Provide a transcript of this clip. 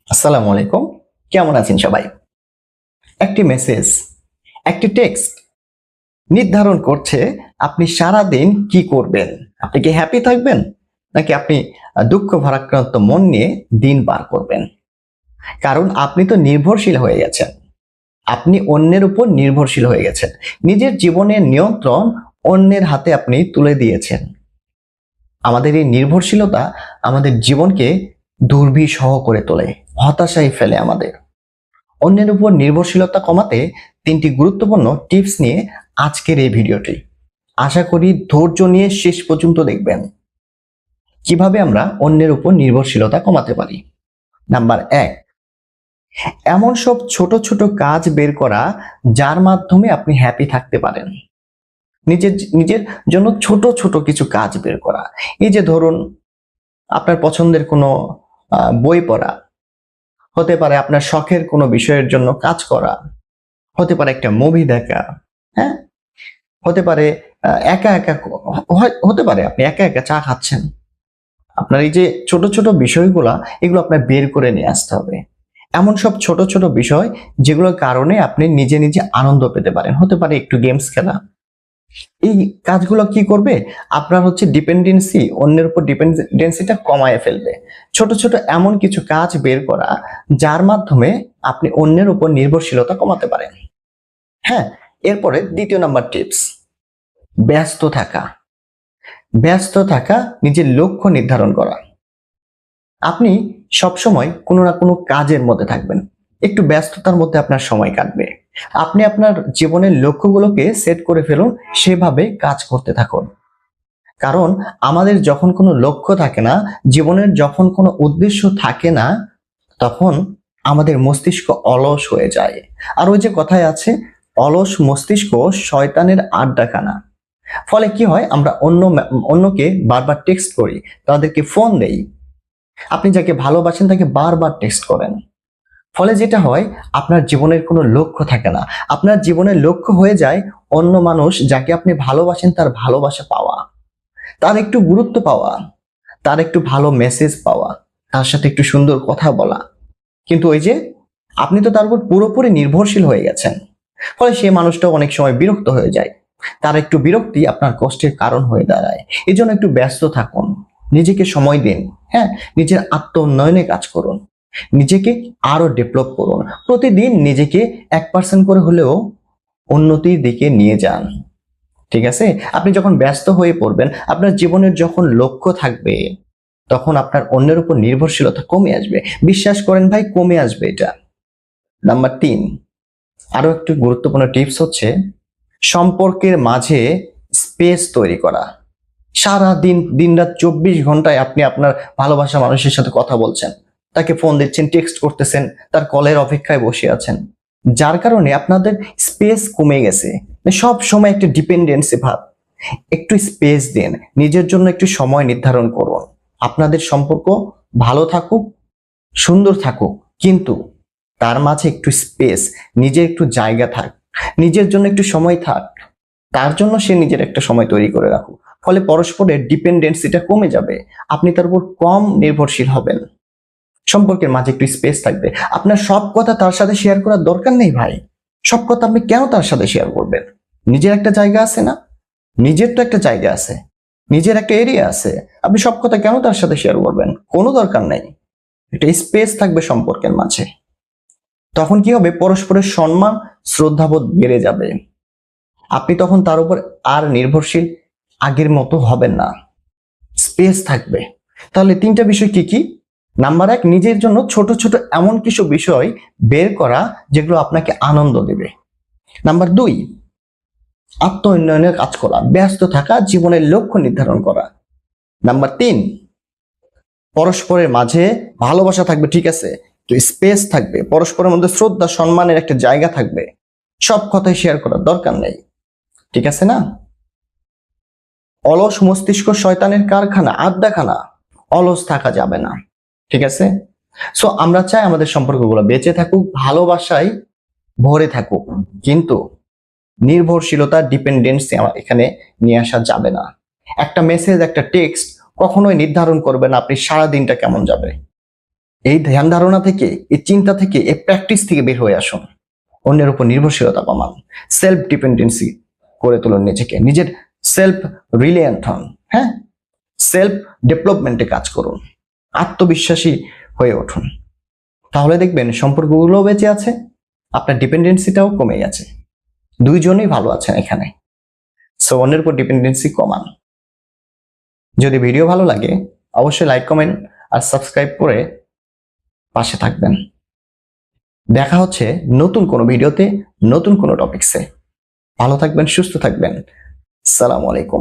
আসসালামু আলাইকুম। কেমন আছেন সবাই? একটি মেসেজ, একটি টেক্সট নির্ধারণ করছে আপনি সারাদিন কি করবেন। আপনি কি হ্যাপি থাকবেন? নাকি আপনি দুঃখ ভারাক্রান্ত মন নিয়ে দিন পার করবেন? কারণ আপনি তো নির্ভরশীল হয়ে গেছেন। আপনি অন্যের উপর নির্ভরশীল হয়ে গেছেন। নিজের জীবনের নিয়ন্ত্রণ অন্যের হাতে আপনি তুলে দিয়েছেন। আমাদের এই নির্ভরশীলতা আমাদের জীবনকে দুর্বিষহ করে তোলে, হতাশায় ফেলে আমাদের। অন্যের উপর নির্ভরশীলতা কমাতে 3টি গুরুত্বপূর্ণ টিপস নিয়ে আজকের এই ভিডিওটি। আশা করি ধৈর্য নিয়ে শেষ পর্যন্ত দেখবেন কিভাবে আমরা অন্যের উপর নির্ভরশীলতা কমাতে পারি। নাম্বার 1, এমন সব ছোট ছোট কাজ বের করা যার মাধ্যমে আপনি হ্যাপি থাকতে পারেন। নিজের নিজের জন্য ছোট ছোট কিছু কাজ বের করা। এই যে ধরুন, আপনার পছন্দের কোনো বই পড়া, হতে পারে আপনার শখের কোনো বিষয়ের জন্য কাজ করা, হতে পারে একটা মুভি দেখা, হ্যাঁ, হতে পারে একা একা হতে পারে আপনি একা একা চা খাচ্ছেন। আপনার এই যে ছোট ছোট বিষয়গুলা, এগুলো আপনার বের করে নিয়ে আসতে হবে। এমন সব ছোট ছোট বিষয় যেগুলোর কারণে আপনি নিজে নিজে আনন্দ পেতে পারেন। হতে পারে একটু গেমস খেলা। এই কাজগুলো কি করবে, আপনার হচ্ছে ডিপেন্ডেন্সি, অন্যের উপর ডিপেন্ডেন্সিটা কমায় ফেলবে। ছোট ছোট এমন কিছু কাজ বের করা যার মাধ্যমে আপনি অন্যের উপর নির্ভরশীলতা কমাতে পারেন। হ্যাঁ, এরপরে দ্বিতীয় নাম্বার টিপস, ব্যস্ত থাকা। ব্যস্ত থাকা, নিজের লক্ষ্য নির্ধারণ করা। আপনি সবসময় কোনো না কোনো কাজের মধ্যে থাকবেন, একটু ব্যস্ততার মধ্যে আপনার সময় কাটবে। আপনি আপনার জীবনের লক্ষ্যগুলোকে সেট করে ফেলুন, সেভাবে কাজ করতে থাকুন। কারণ আমাদের যখন কোনো লক্ষ্য থাকে না, জীবনের যখন কোনো উদ্দেশ্য থাকে না, তখন আমাদের মস্তিষ্ক অলস হয়ে যায়। আর ওই যে কথায় আছে, অলস মস্তিষ্ক শয়তানের আড্ডাখানা। ফলে কি হয়, আমরা অন্যকে বারবার টেক্সট করি, তাদেরকে ফোন দেই। আপনি যাকে ভালোবাসেন তাকে বারবার টেক্সট করেন। ফলে যেটা হয়, আপনার জীবনের কোনো লক্ষ্য থাকে না। আপনার জীবনের লক্ষ্য হয়ে যায় অন্য মানুষ যাকে আপনি ভালোবাসেন তার ভালোবাসা পাওয়া, তার একটু গুরুত্ব পাওয়া, তার একটু ভালো মেসেজ পাওয়া, তার সাথে একটু সুন্দর কথা বলা। কিন্তু ওই যে, আপনি তো তার উপর পুরোপুরি নির্ভরশীল হয়ে গেছেন। ফলে সেই মানুষটা অনেক সময় বিরক্ত হয়ে যায়। তার একটু বিরক্তি আপনার কষ্টের কারণ হয়ে দাঁড়ায়। এই জন্য একটু ব্যস্ত থাকুন, নিজেকে সময় দিন। হ্যাঁ, নিজের আত্ম উন্নয়নে কাজ করুন, নিজেকে আরো ডেভেলপ করুন। প্রতিদিন নিজেকে 1% করে হলেও উন্নতির দিকে নিয়ে যান। ঠিক আছে? আপনি যখন ব্যস্ত হয়ে পড়বেন, আপনার জীবনের যখন লক্ষ্য থাকবে, তখন আপনার অন্যের উপর নির্ভরশীলতা কমে আসবে। বিশ্বাস করেন ভাই, কমে আসবে এটা। নাম্বার 3, আরো একটি গুরুত্বপূর্ণ টিপস হচ্ছে সম্পর্কের মাঝে স্পেস তৈরি করা। সারা দিন, দিনরাত 24 ঘন্টায় আপনি আপনার ভালোবাসা মানুষের সাথে কথা বলছেন, তাকে ফোন দিচ্ছেন, টেক্সট করতেছেন, তার কলের অপেক্ষায় বসে আছেন, যার কারণে আপনাদের স্পেস কমে গেছে। সব সময় একটা ডিপেন্ডেন্সি ভাব। একটু স্পেস দিন, নিজের জন্য একটু সময় নির্ধারণ করুন। আপনাদের সম্পর্ক ভালো থাকুক, সুন্দর থাকুক, কিন্তু তার মাঝে একটু স্পেস, নিজের একটু জায়গা থাক, নিজের জন্য একটু সময় থাক। তার জন্য সে নিজের একটা সময় তৈরি করে রাখুক। ফলে পরস্পরের ডিপেন্ডেন্সিটা কমে যাবে, আপনি তার উপর কম নির্ভরশীল হবেন। সম্পর্কের মাঝে একটু স্পেস থাকবে। আপনার সব কথা তার সাথে শেয়ার করার দরকার নেই ভাই। সব কথা আপনি কেন তার সাথে শেয়ার করবেন? নিজের একটা জায়গা আছে না? নিজের তো একটা জায়গা আছে, নিজের একটা এরিয়া আছে। আপনি সব কথা কেন তার সাথে শেয়ার করবেন? কোনো দরকার নেই। একটা স্পেস থাকবে সম্পর্কের মাঝে। তখন কি হবে, পরস্পরের সম্মান, শ্রদ্ধাবোধ বেড়ে যাবে। আপনি তখন তার উপর আর নির্ভরশীল আগের মতো হবেন না, স্পেস থাকবে। তাহলে 3টা বিষয় কি কি? নাম্বার 1, নিজের জন্য ছোট ছোট এমন কিছু বিষয় বের করা যেগুলো আপনাকে আনন্দ দেবে। নাম্বার 2, আত্ম উন্নয়নের কাজ করা, ব্যস্ত থাকা, জীবনের লক্ষ্য নির্ধারণ করা। নাম্বার 3, পরস্পরের মাঝে ভালোবাসা থাকবে, ঠিক আছে, তো স্পেস থাকবে, পরস্পরের মধ্যে শ্রদ্ধা সম্মানের একটা জায়গা থাকবে। সব কথাই শেয়ার করার দরকার নেই, ঠিক আছে না? অলস মস্তিষ্ক শয়তানের কারখানা, আড্ডাখানা। অলস থাকা যাবে না, ঠিক আছে? সো আমরা চাই আমাদের সম্পর্কগুলো বেঁচে থাকুক, ভালোবাসায় ভরে থাকুক, কিন্তু নির্ভরশীলতা, ডিপেন্ডেন্সি এখানে নিয়ে আসা যাবে না। একটা মেসেজ, একটা টেক্সট কখনোই নির্ধারণ করবে না আপনি সারা দিনটা কেমন যাবে। এই ধ্যান ধারণা থেকে, এই চিন্তা থেকে, এই প্র্যাকটিস থেকে বের হয়ে আসুন। অন্যের উপর নির্ভরশীলতা কমান, সেলফ ডিপেন্ডেন্সি করে তুলুন নিজেকে, নিজের সেলফ রিলিয়ান্ট হন, হ্যাঁ, সেলফ ডেভেলপমেন্টে কাজ করুন, আত্মবিশ্বাসী হয়ে উঠুন। তাহলে দেখবেন সম্পর্কগুলোও বেঁচে আছে, আপনার ডিপেন্ডেন্সিটাও কমে গেছে, দুইজনেই ভালো আছেন এখানে। সো অন্যের উপর ডিপেন্ডেন্সি কমান। যদি ভিডিও ভালো লাগে অবশ্যই লাইক, কমেন্ট আর সাবস্ক্রাইব করে পাশে থাকবেন। দেখা হচ্ছে নতুন কোনো ভিডিওতে, নতুন কোনো টপিকসে। ভালো থাকবেন, সুস্থ থাকবেন। আসসালামু আলাইকুম।